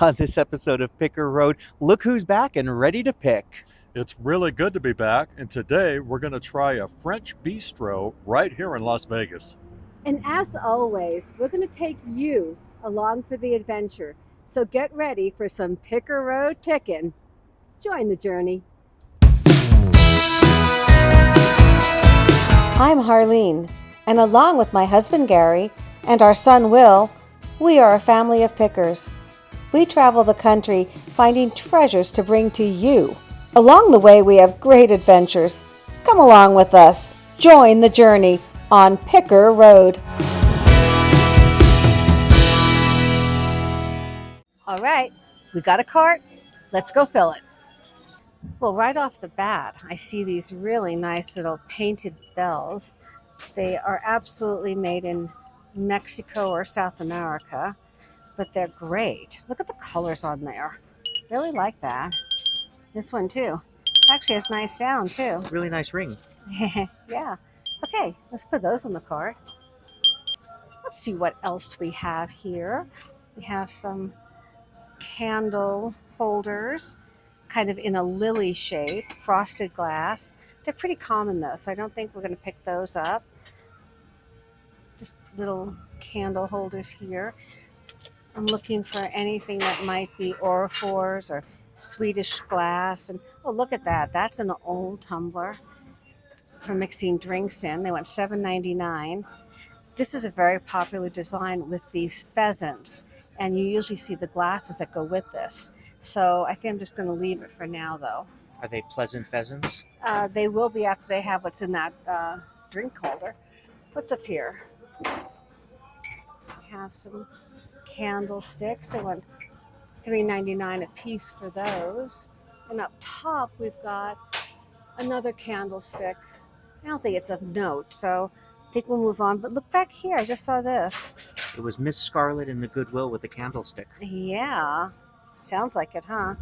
On this episode of Picker Road, look who's back and ready to pick. It's really good to be back, and today we're going to try a French bistro right here in Las Vegas. And as always, we're going to take you along for the adventure. So get ready for some Picker Road picking. Join the journey. I'm Harlene, and along with my husband Gary and our son Will, we are a family of pickers. We travel the country finding treasures to bring to you. Along the way, we have great adventures. Come along with us. Join the journey on Picker Road. All right, we got a cart. Let's go fill it. Well, right off the bat, I see these really nice little painted bells. They are absolutely made in Mexico or South America, but they're great. Look at the colors on there. Really like that. This one too. Actually has nice sound too. Really nice ring. Yeah. Okay, let's put those in the cart. Let's see what else we have here. We have some candle holders, kind of in a lily shape, frosted glass. They're pretty common though, so I don't think we're going to pick those up. Just little candle holders here. I'm looking for anything that might be orphors or Swedish glass. And oh, look at that. That's an old tumbler for mixing drinks in. They went $7.99. This is a very popular design with these pheasants, and you usually see the glasses that go with this. So I think I'm just going to leave it for now, though. Are they pleasant pheasants? They will be after they have what's in that drink holder. What's up here? We have some candlesticks. They went $3.99 a piece for those. And up top, we've got another candlestick. I don't think it's of note, so I think we'll move on. But look back here. I just saw this. It was Miss Scarlet in the Goodwill with the candlestick. Yeah. Sounds like it, huh?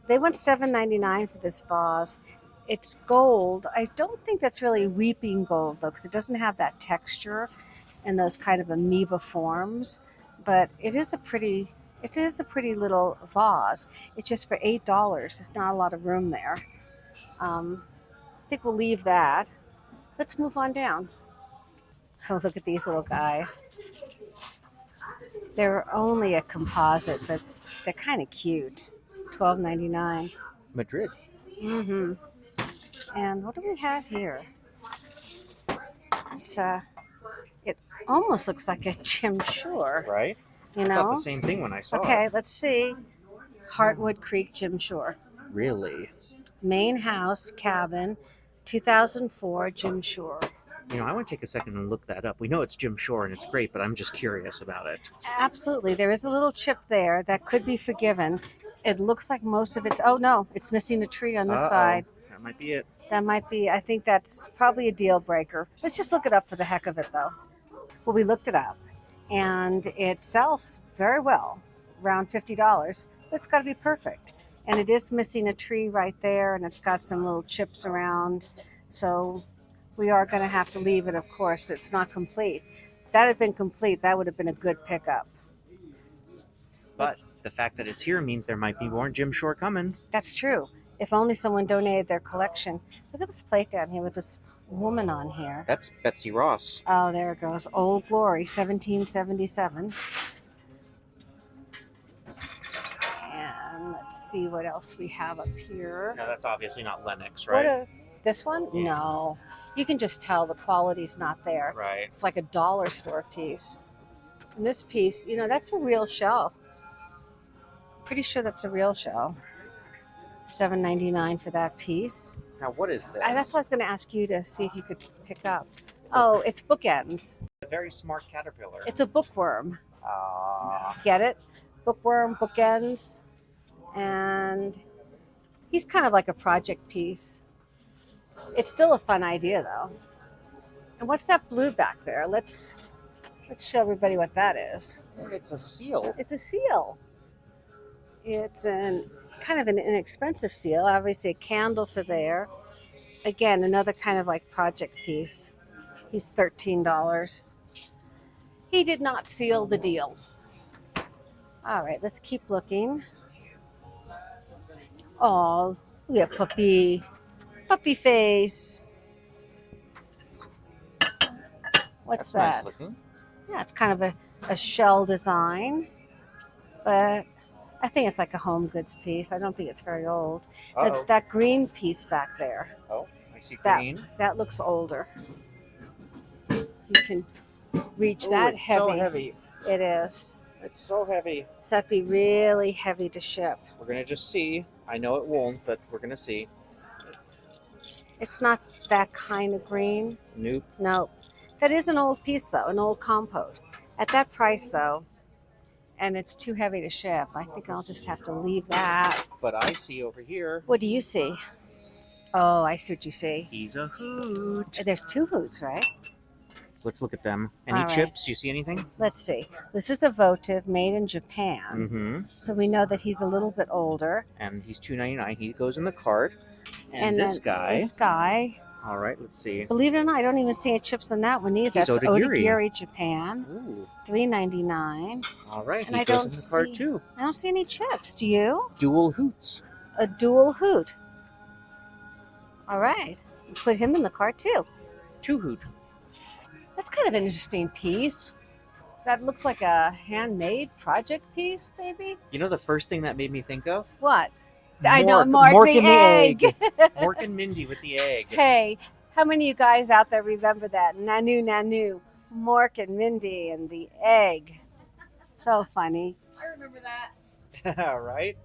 They went $7.99 for this vase. It's gold. I don't think that's really weeping gold, though, because it doesn't have that texture and those kind of amoeba forms. But it is a pretty little vase. It's just for $8. There's not a lot of room there. I think we'll leave that. Let's move on down. Oh, look at these little guys. They're only a composite, but they're kind of cute. $12.99. Madrid. Mm-hmm. And what do we have here? It almost looks like a Jim Shore. Right? You I know? thought the same thing when I saw it. Okay, let's see. Heartwood Creek Jim Shore. Really? Main house, cabin, 2004 Jim Shore. You know, I want to take a second and look that up. We know it's Jim Shore and it's great, but I'm just curious about it. Absolutely. There is a little chip there that could be forgiven. It looks like most of it's, oh no, it's missing a tree on this side. That might be it. That might be, I think that's probably a deal breaker. Let's just look it up for the heck of it though. Well, we looked it up and it sells very well, around $50, but it's got to be perfect. And it is missing a tree right there, and it's got some little chips around. So we are going to have to leave it, of course, but it's not complete. If that had been complete, that would have been a good pickup. But the fact that it's here means there might be more Jim Shore coming. That's true. If only someone donated their collection. Look at this plate down here with this woman on here. That's Betsy Ross. Oh, there it goes. Old Glory, 1777. And let's see what else we have up here. No, that's obviously not Lennox, right? This one? Yeah. No. You can just tell the quality's not there. Right. It's like a dollar store piece. And this piece, you know, that's a real shell. Pretty sure that's a real shell. $7.99 for that piece. Now, what is this? That's what I was going to ask you to see if you could pick up. Oh, it's bookends. A very smart caterpillar. It's a bookworm. Ah. Get it? Bookworm, bookends. And he's kind of like a project piece. It's still a fun idea, though. And what's that blue back there? Let's show everybody what that is. It's a seal. It's a seal. It's kind of an inexpensive seal. Obviously, a candle for there. Again, another kind of like project piece. He's $13. He did not seal the deal. All right, let's keep looking. Oh, look at puppy. Puppy face. What's That's nice that? looking. Yeah, it's kind of a shell design, but I think it's like a home goods piece. I don't think it's very old. Uh-oh. That green piece back there, Oh, I see that green. that looks older. You can reach Ooh, that it's heavy. so heavy. It is. It's so heavy. So that'd be really heavy to ship. We're gonna just see. I know it won't, but we're gonna see. It's not that kind of green. Nope. No. That is an old piece though, an old compote. At that price though, and it's too heavy to ship, I think I'll just have to leave that. But I see over here. What do you see? Oh, I see what you see. He's a hoot. There's two hoots, right? Let's look at them. Any All right. chips? You see anything? Let's see. This is a votive made in Japan. Mm-hmm. So we know that he's a little bit older. And he's $2.99. He goes in the cart. And this then guy. This guy. All right, let's see. Believe it or not, I don't even see any chips in that one either. He's That's Odagiri. Odagiri, Japan. Ooh. $3.99. All right. And he I goes don't in the cart see- too. I don't see any chips. Do you? Dual hoots. A dual hoot. All right. Put him in the cart too. Two hoot. That's kind of an interesting piece. That looks like a handmade project piece, maybe. You know the first thing that made me think of? What? I know, Mark the and egg. Mork and Mindy with the egg. Hey, how many of you guys out there remember that? Nanu, Nanu, Mork and Mindy and the egg. So funny. I remember that. All right.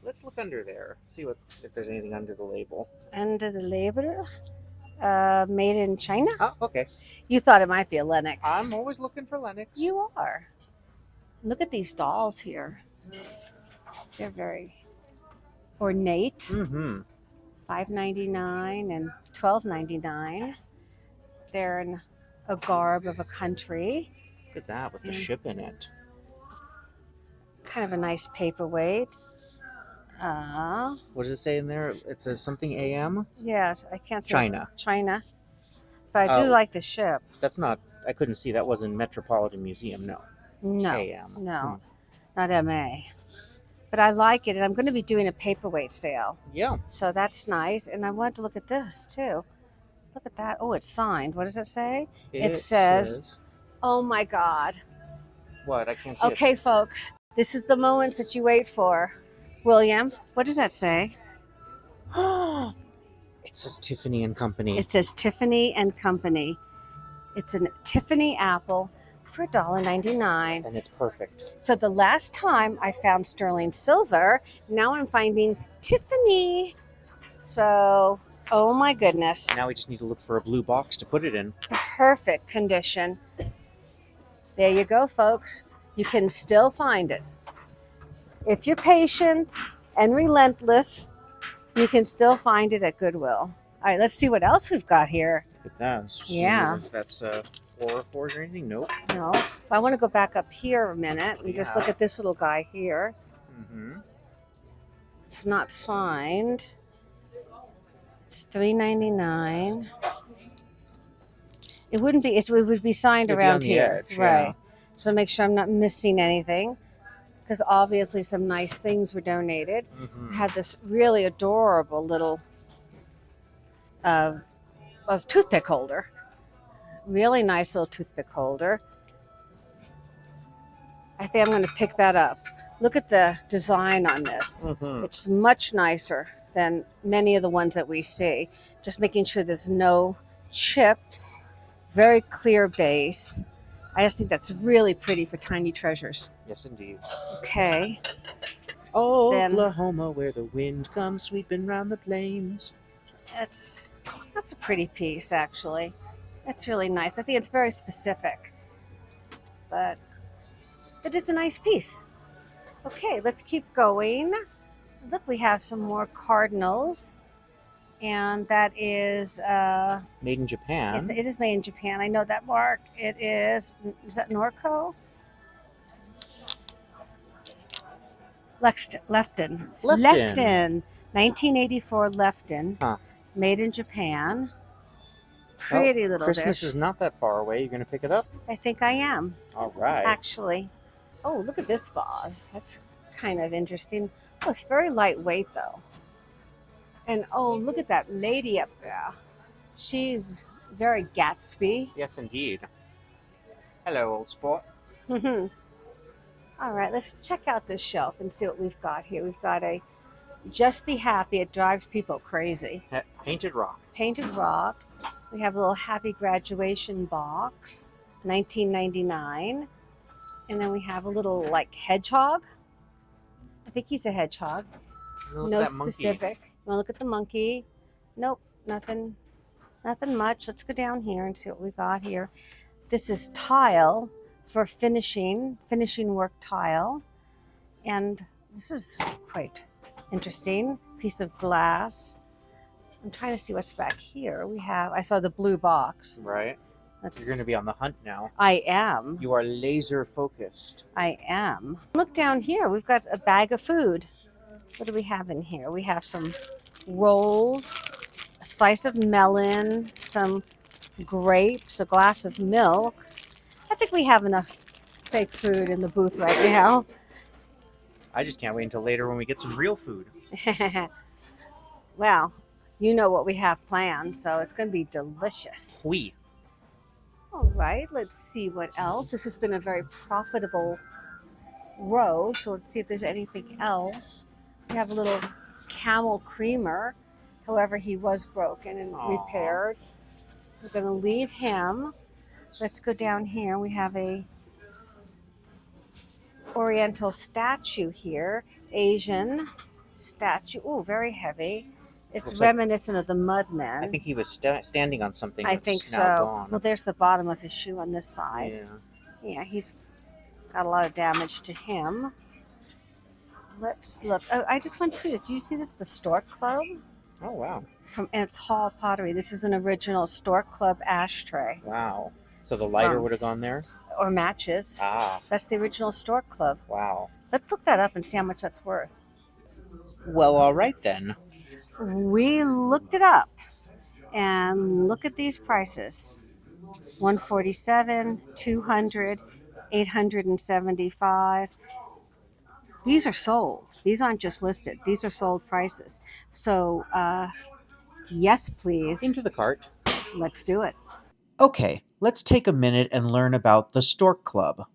Let's look under there. See if there's anything under the label. Under the label, made in China. Oh, okay. You thought it might be a Lennox. I'm always looking for Lennox. You are. Look at these dolls here. They're very ornate. Mm-hmm. $5.99 and $12.99. They're in a garb of a country. Look at that with the Yeah. ship in it. Kind of a nice paperweight. What does it say in there? It says something AM? Yes, I can't say China. China. But I do Oh. like the ship. That's not, I couldn't see. That wasn't Metropolitan Museum, no. No, AM. no, not MA. But I like it, and I'm going to be doing a paperweight sale. Yeah. So that's nice. And I wanted to look at this too. Look at that. Oh, it's signed. What does it say? It says- Oh my God. What? I can't see it. Okay, folks, this is the moments that you wait for. William, what does that say? It says Tiffany and Company. It says Tiffany and Company. It's a Tiffany apple for $1.99. And it's perfect. So the last time I found sterling silver, now I'm finding Tiffany. So, oh my goodness. Now we just need to look for a blue box to put it in. Perfect condition. There you go, folks. You can still find it. If you're patient and relentless, you can still find it at Goodwill. All right, let's see what else we've got here. Look at that. Let's see Yeah. If that's Aura Forge or anything. Nope. No, I want to go back up here a minute and just look Yeah. at this little guy here. Mm-hmm. It's not signed. It's $3.99. It wouldn't be. It would be signed It'd be around on the here, edge, right? yeah. So make sure I'm not missing anything, because obviously some nice things were donated. Mm-hmm. I had this really adorable little of toothpick holder. Really nice little toothpick holder. I think I'm going to pick that up. Look at the design on this. Mm-hmm. It's much nicer than many of the ones that we see. Just making sure there's no chips. Very clear base. I just think that's really pretty for tiny treasures. Yes, indeed. Okay. Oklahoma, where the wind comes sweeping round the plains. That's a pretty piece, actually. It's really nice. I think it's very specific. But it is a nice piece. Okay, let's keep going. Look, we have some more cardinals. And that is, Made in Japan. it is made in Japan. I know that mark. Is that Norco? Lefton. 1984 Lefton. Huh. Made in Japan. Pretty little Christmas dish. is not that far away. You're going to pick it up? I think I am, All right. actually. Oh, look at this vase. That's kind of interesting. Oh, it's very lightweight though. And oh, look at that lady up there. She's very Gatsby. Yes, indeed. Hello, old sport. All right, let's check out this shelf and see what we've got here. We've got a Just Be Happy. It drives people crazy. Painted rock. Painted rock. We have a little happy graduation box, $19.99. And then we have a little like hedgehog. I think he's a hedgehog. Look No at that monkey. specific. You want to look at the monkey? Nope, nothing much. Let's go down here and see what we got here. This is tile for finishing work tile. And this is quite interesting. Piece of glass. I'm trying to see what's back here. I saw the blue box. Right. You're going to be on the hunt now. I am. You are laser focused. I am. Look down here. We've got a bag of food. What do we have in here? We have some rolls, a slice of melon, some grapes, a glass of milk. I think we have enough fake food in the booth right now. I just can't wait until later when we get some real food. Well, you know what we have planned, so it's going to be delicious. Oui. All right, let's see what else. This has been a very profitable row, so let's see if there's anything else. We have a little camel creamer. However, he was broken and repaired. So we're going to leave him. Let's go down here. We have a Oriental statue here. Asian statue. Oh, very heavy. It's Looks like- reminiscent of the Mudmen. I think he was standing on something I that's think now so. gone. Well, there's the bottom of his shoe on this side. Yeah. Yeah, he's got a lot of damage to him. Let's look. Oh, I just went to see it. Do you see this? The Stork Club Oh, wow. and it's Hall Pottery. This is an original Stork Club ashtray Wow. So the lighter From- would have gone there? or matches. Ah, That's the original Stork Club. wow. Let's look that up and see how much that's worth. Well, all right then. We looked it up and look at these prices. $147, $200, $875. These are sold. These aren't just listed. These are sold prices. So, yes, please. Into the cart. Let's do it. Okay, let's take a minute and learn about the Stork Club.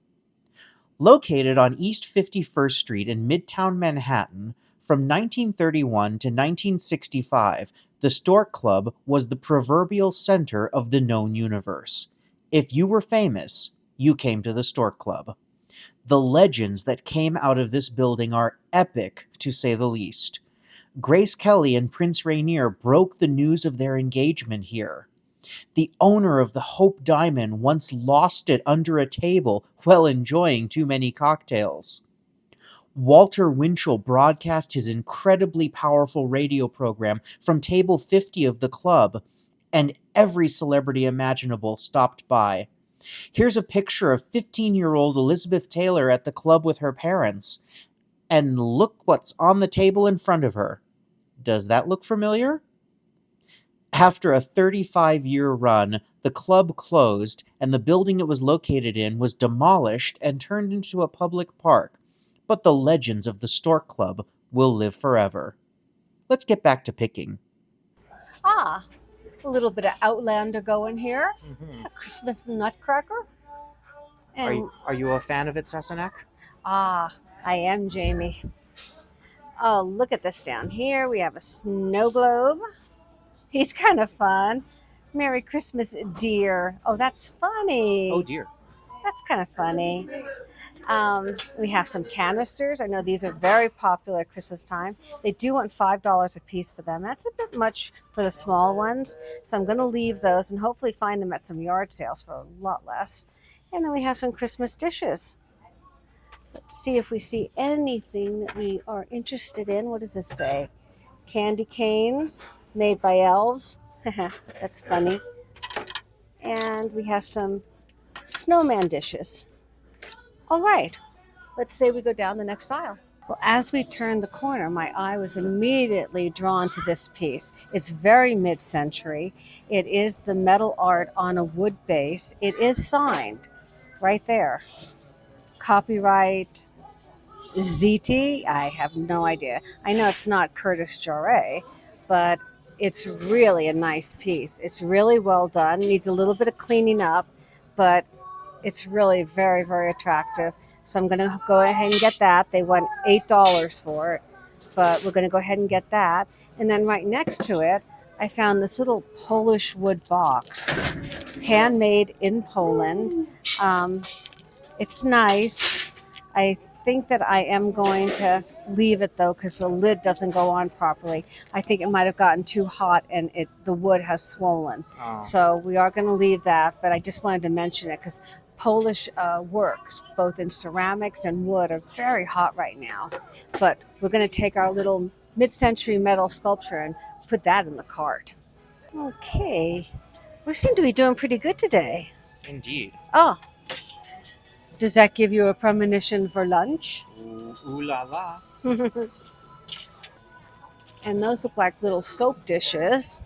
Located on East 51st Street in Midtown Manhattan, from 1931 to 1965, the Stork Club was the proverbial center of the known universe. If you were famous, you came to the Stork Club. The legends that came out of this building are epic, to say the least. Grace Kelly and Prince Rainier broke the news of their engagement here. The owner of the Hope Diamond once lost it under a table while enjoying too many cocktails. Walter Winchell broadcast his incredibly powerful radio program from table 50 of the club, and every celebrity imaginable stopped by. Here's a picture of 15-year-old Elizabeth Taylor at the club with her parents, and look what's on the table in front of her. Does that look familiar? After a 35-year run, the club closed, and the building it was located in was demolished and turned into a public park. But the legends of the Stork Club will live forever. Let's get back to picking. A little bit of Outlander going here. A Christmas nutcracker. And Are you a fan of it, Sassenach? I am, Jamie. Oh, look at this down here. We have a snow globe. He's kind of fun. Merry Christmas, dear. Oh, that's funny. Oh, dear. That's kind of funny. We have some canisters. I know these are very popular at Christmas time. They do want $5 a piece for them. That's a bit much for the small ones. So I'm going to leave those and hopefully find them at some yard sales for a lot less. And then we have some Christmas dishes. Let's see if we see anything that we are interested in. What does this say? Candy canes made by elves. That's funny. And we have some snowman dishes. All right, let's say we go down the next aisle. Well, as we turned the corner, my eye was immediately drawn to this piece. It's very mid-century. It is the metal art on a wood base. It is signed right there. Copyright ZT? I have no idea. I know it's not Curtis Jarre, but it's really a nice piece. It's really well done. Needs a little bit of cleaning up, but it's really very, very attractive. So I'm going to go ahead and get that. They want $8 for it, but we're going to go ahead and get that. And then right next to it, I found this little Polish wood box, handmade in Poland. It's nice. I think that I am going to leave it though because the lid doesn't go on properly. I think it might have gotten too hot and the wood has swollen. Oh. So we are going to leave that, but I just wanted to mention it because Polish works, both in ceramics and wood, are very hot right now. But we're going to take our little mid-century metal sculpture and put that in the cart. Okay, we seem to be doing pretty good today. Indeed. Oh, does that give you a premonition for lunch? Ooh la la. And those look like little soap dishes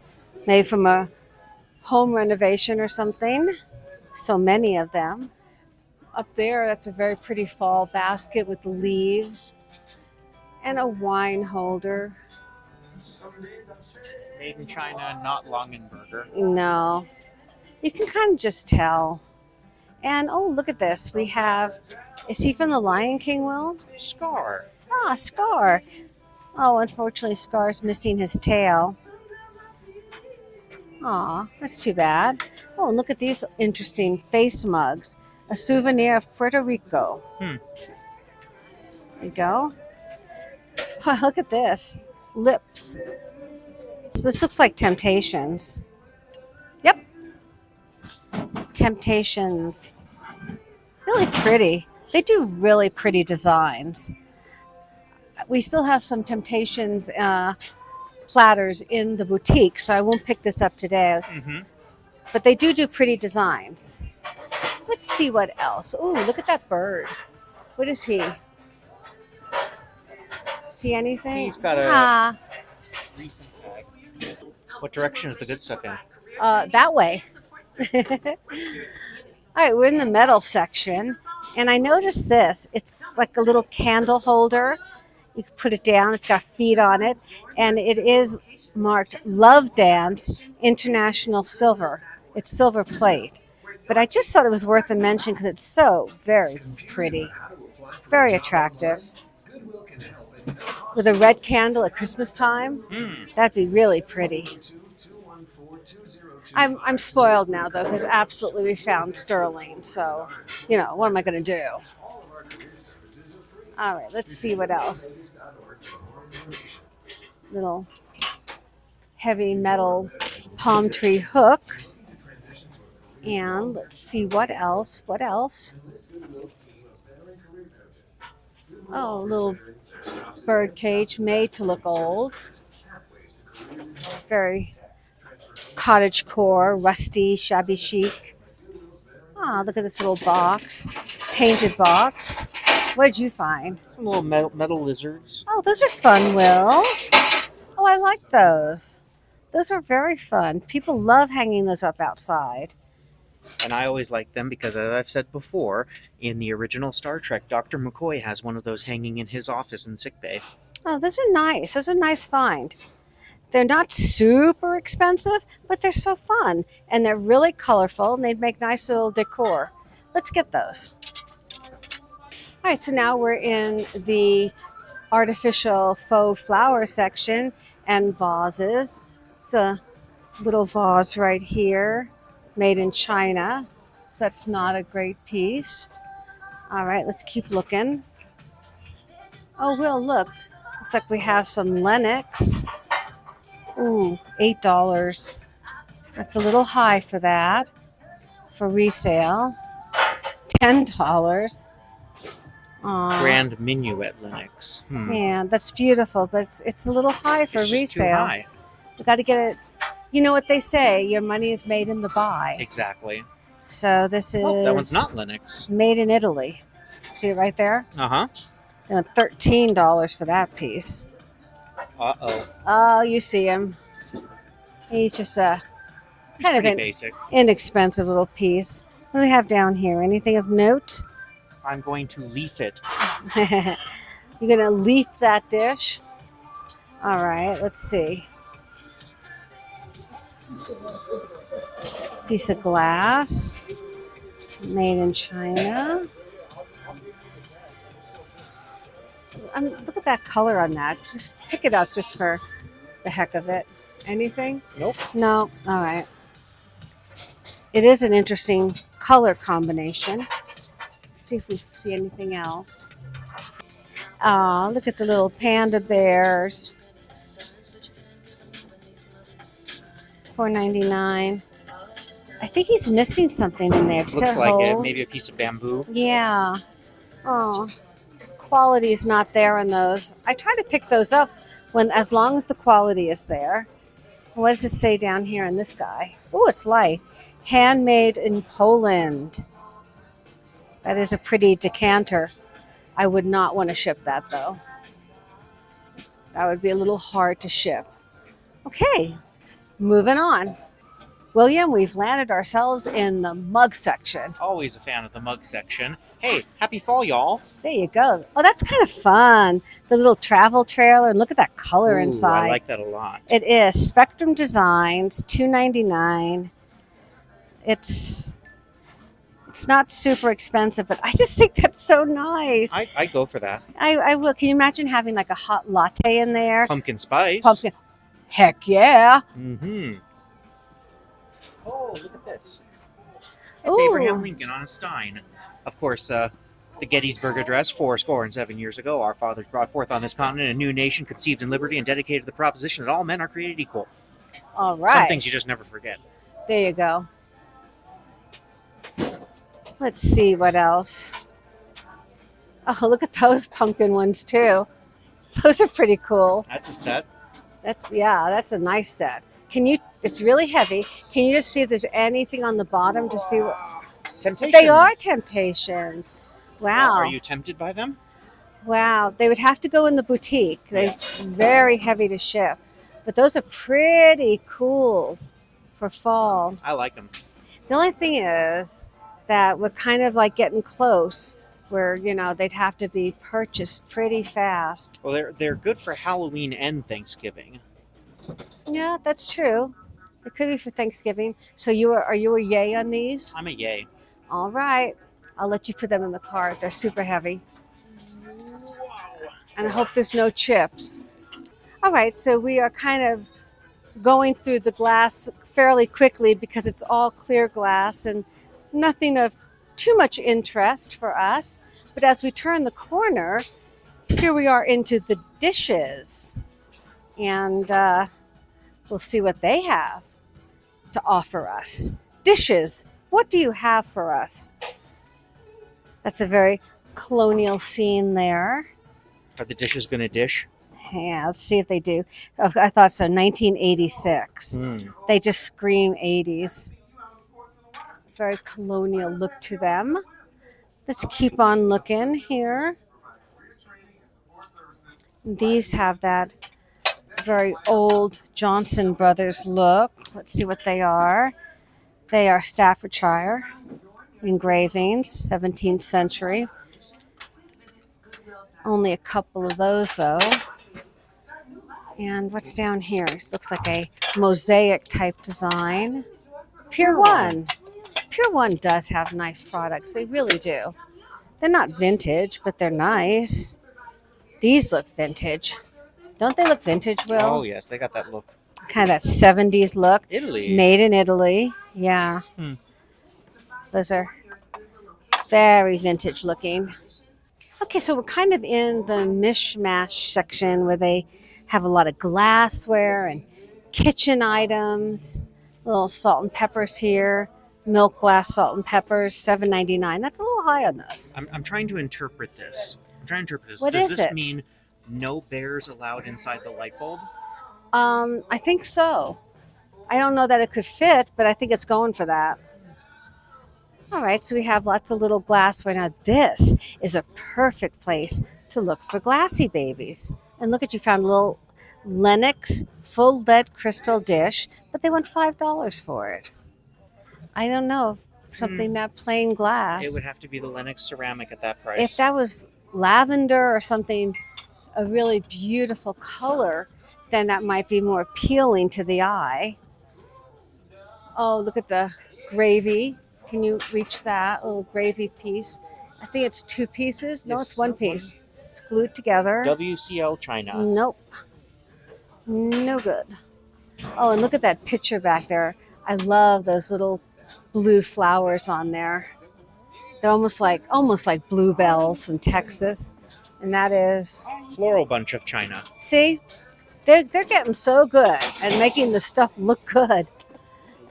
made from a home renovation or something. So many of them. Up there, that's a very pretty fall basket with the leaves and a wine holder. Made in China, not Longenberger. No, you can kind of just tell. And oh, look at this. We have, is he from the Lion King, Will? Scar. Ah, Scar. Oh, unfortunately, Scar's missing his tail. Aw, that's too bad. Oh, and look at these interesting face mugs. A souvenir of Puerto Rico. There you go. Oh, look at this. Lips. So this looks like Temptations. Yep. Temptations. Really pretty. They do really pretty designs. We still have some Temptations platters in the boutique, so I won't pick this up today. But they do pretty designs. Let's see what else. Oh, look at that bird. What is he? See anything? He's got a Ah, recent tag. What direction is the good stuff in? that way. All right, we're in the metal section, and I noticed this. It's like a little candle holder. You can put it down. It's got feet on it, and it is marked Love Dance International Silver. It's silver plate. But I just thought it was worth a mention because it's so very pretty, very attractive. With a red candle at Christmas time, that'd be really pretty. I'm spoiled now though because absolutely we found sterling. So, what am I going to do? All right, let's see what else. Little heavy metal palm tree hook. And let's see what else. What else? Oh, a little bird cage made to look old. Very cottage core, rusty, shabby chic. Ah, look at this little box. Painted box. What did you find? Some little metal lizards. Oh, those are fun, Will. Oh, I like those. Those are very fun. People love hanging those up outside. And I always like them because, as I've said before, in the original Star Trek, Dr. McCoy has one of those hanging in his office in sickbay. Oh, those are nice. Those are a nice find. They're not super expensive, but they're so fun. And they're really colorful, and they'd make nice little decor. Let's get those. All right, so now we're in the artificial faux flower section and vases. It's a little vase right here, made in China. So that's not a great piece. All right, let's keep looking. Oh, Will, look. Looks like we have some Lenox. Ooh, $8. That's a little high for that. For resale. $10. Grand Minuet Linux. Yeah, that's beautiful, but it's a little high for It's just too resale. high. We got to get it. You know what they say, your money is made in the buy. Exactly. So this is Oh, that one's not Linux. made in Italy. See it right there? Uh-huh. And $13 for that piece. Uh-oh. Oh, you see him. He's just a kind of Pretty an basic. inexpensive little piece. What do we have down here? Anything of note? I'm going to leaf it. You're going to leaf that dish? All right, let's see. Piece of glass, made in China. Look at that color on that. Just pick it up just for the heck of it. Anything? Nope. No. All right. It is an interesting color combination. Let's see if we see anything else. Oh, look at the little panda bears. $4.99. I think he's missing something in there. Looks like it. Maybe a piece of bamboo. Yeah. Oh, quality is not there on those. I try to pick those up as long as the quality is there. What does it say down here on this guy? Oh, it's light. Handmade in Poland. That is a pretty decanter. I would not want to ship that though. That would be a little hard to ship. Okay, moving on. William, we've landed ourselves in the mug section. Always a fan of the mug section. Hey, happy fall, y'all. There you go. Oh, that's kind of fun. The little travel trailer. And look at that color Ooh, inside. I like that a lot. It is Spectrum Designs, $2.99. It's not super expensive, but I just think that's so nice. I go for that. I will. Can you imagine having like a hot latte in there? Pumpkin spice. Pumpkin. Heck yeah. Mm-hmm. Oh, look at this. It's Ooh. Abraham Lincoln on a stein. Of course, the Gettysburg Address, 7 years ago, our fathers brought forth on this continent a new nation conceived in liberty and dedicated to the proposition that all men are created equal. All right. Some things you just never forget. There you go. Let's see what else. Oh, look at those pumpkin ones too. Those are pretty cool. That's a set. That's a nice set. It's really heavy. Can you just see if there's anything on the bottom to see what Temptations. they are? Temptations. Wow. Are you tempted by them? Wow. They would have to go in the boutique. They're very heavy to ship. But those are pretty cool for fall. I like them. The only thing is that we're kind of like getting close where, they'd have to be purchased pretty fast. Well, they're good for Halloween and Thanksgiving. Yeah, that's true. It could be for Thanksgiving. So are you a yay on these? I'm a yay. All right. I'll let you put them in the car. They're super heavy. And I hope there's no chips. All right, so we are kind of going through the glass fairly quickly because it's all clear glass and nothing of too much interest for us. But as we turn the corner, here we are into the dishes. And we'll see what they have to offer us. Dishes, what do you have for us? That's a very colonial scene there. Are the dishes going to dish? Yeah, let's see if they do. Oh, I thought so, 1986. They just scream 80s. Very colonial look to them. Let's keep on looking here. These have that very old Johnson Brothers look. Let's see what they are. They are Staffordshire engravings, 17th century. Only a couple of those though. And what's down here? It looks like a mosaic type design. Pier 1. Pier 1 does have nice products. They really do. They're not vintage, but they're nice. These look vintage. Don't they look vintage, Will? Oh, yes. They got that look. Kind of that 70s look. Italy. Made in Italy. Yeah. Those are very vintage looking. Okay, so we're kind of in the mishmash section where they have a lot of glassware and kitchen items. Little salt and peppers here. Milk glass salt and peppers, $7.99. That's a little high on those. I'm trying to interpret this. What Does is this it? mean no bears allowed inside the light bulb? I think so. I don't know that it could fit, but I think it's going for that. All right, so we have lots of little glassware. Now this is a perfect place to look for glassy babies. And look at, you found a little Lennox full lead crystal dish, but they want $5 for it. I don't know. something that plain glass. It would have to be the Lenox ceramic at that price. If that was lavender or something, a really beautiful color, then that might be more appealing to the eye. Oh, look at the gravy. Can you reach that little gravy piece? I think it's 2 pieces. No, Yes, it's 1 no, piece. It's glued together. WCL China. Nope. No good. Oh, and look at that picture back there. I love those little blue flowers on there. They're almost like bluebells from Texas. And that is, Floral bunch of China. see, they're getting so good at making the stuff look good.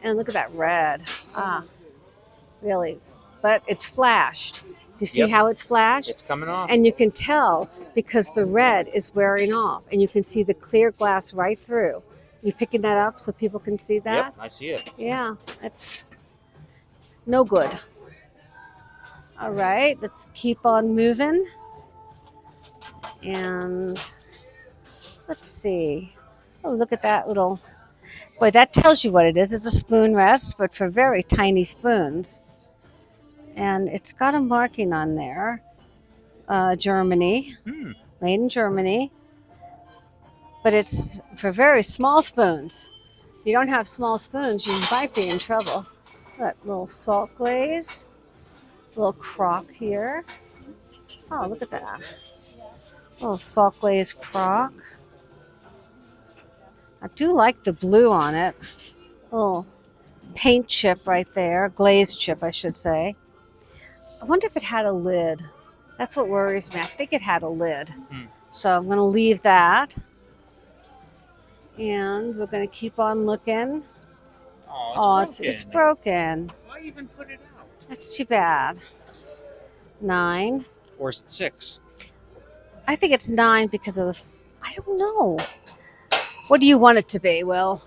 And look at that red. Ah, really. But it's flashed. Do you see Yep. how it's flashed? It's coming off. And you can tell because the red is wearing off. And you can see the clear glass right through. You picking that up so people can see that? Yep, I see it. Yeah, that's no good. All right, let's keep on moving. And let's see. Oh, look at that little... Boy, that tells you what it is. It's a spoon rest, but for very tiny spoons. And it's got a marking on there. Germany. Made in Germany. But it's for very small spoons. If you don't have small spoons, you might be in trouble. Look, little salt glaze. Little crock here. Oh, look at that. Little salt glaze crock. I do like the blue on it. Little paint chip right there. Glaze chip, I should say. I wonder if it had a lid. That's what worries me. I think it had a lid. So I'm going to leave that. And we're going to keep on looking. Oh, It's broken. Why even put it out? That's too bad. 9. Or is it 6? I think it's 9 because of the... I don't know. What do you want it to be, Will?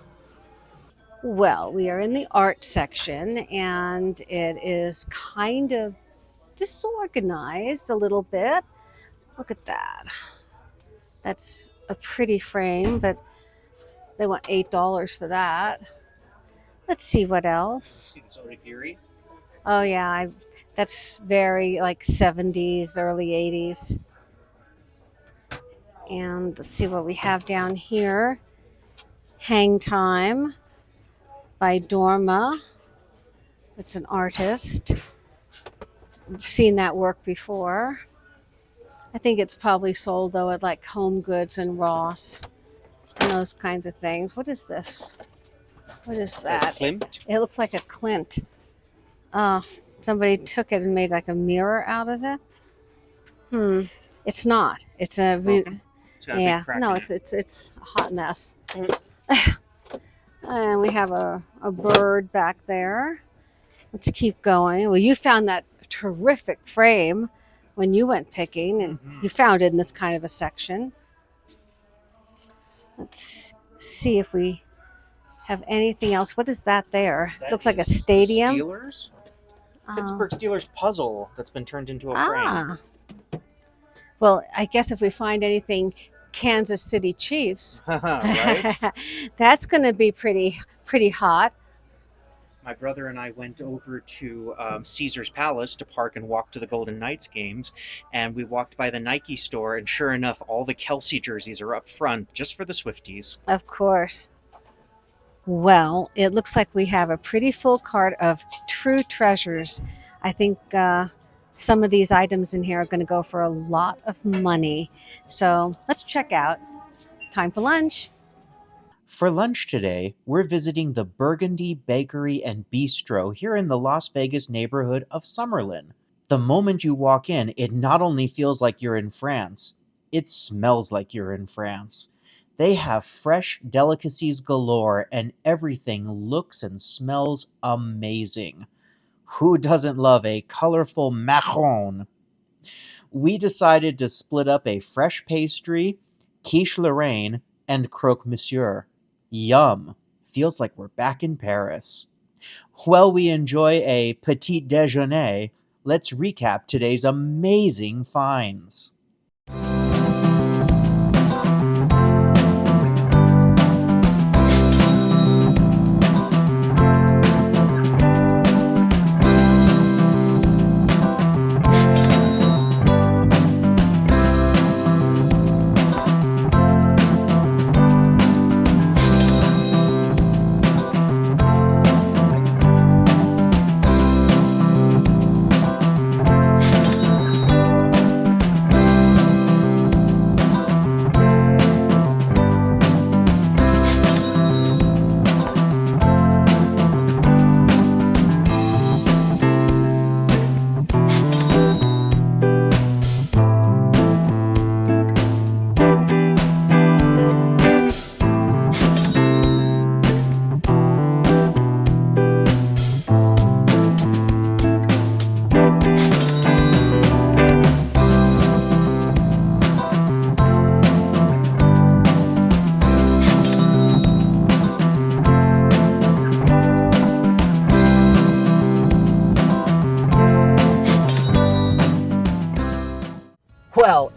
Well, we are in the art section, and it is kind of disorganized a little bit. Look at that. That's a pretty frame, but they want $8 for that. Let's see what else. See this origami? Oh yeah, that's very like 70s, early 80s. And let's see what we have down here. Hang Time by Dorma. It's an artist. I've seen that work before. I think it's probably sold though at like Home Goods and Ross and those kinds of things. What is this? What is that? Klimt? It looks like a Clint. Somebody took it and made like a mirror out of it. It's not. It's a It's got a big crack in it. it's a hot mess. And we have a bird back there. Let's keep going. Well, you found that terrific frame when you went picking, and you found it in this kind of a section. Let's see if we have anything else. What is that there? That Looks like a is the stadium. Steelers? Pittsburgh Steelers puzzle that's been turned into a frame. Well, I guess if we find anything Kansas City Chiefs, Right? that's going to be pretty hot. My brother and I went over to Caesar's Palace to park and walk to the Golden Knights games, and we walked by the Nike store, and sure enough, all the Kelsey jerseys are up front just for the Swifties. Of course. Well, it looks like we have a pretty full cart of true treasures. I think some of these items in here are going to go for a lot of money. So let's check out. Time for lunch. For lunch today, we're visiting the Burgundy Bakery and Bistro here in the Las Vegas neighborhood of Summerlin. The moment you walk in, it not only feels like you're in France, it smells like you're in France. They have fresh delicacies galore, and everything looks and smells amazing. Who doesn't love a colorful macaron? We decided to split up a fresh pastry, quiche Lorraine, and croque monsieur. Yum. Feels like we're back in Paris. While we enjoy a petit déjeuner, let's recap today's amazing finds.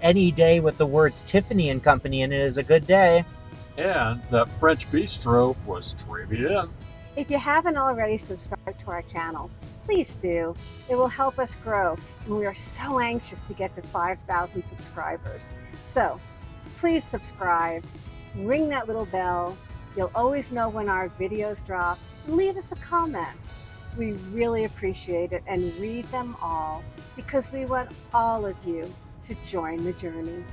any day with the words Tiffany and Company in it is a good day. And that French bistro was trivia. If you haven't already subscribed to our channel, please do. It will help us grow, and we are so anxious to get to 5,000 subscribers. So please subscribe, ring that little bell. You'll always know when our videos drop, and leave us a comment. We really appreciate it and read them all because we want all of you to join the journey.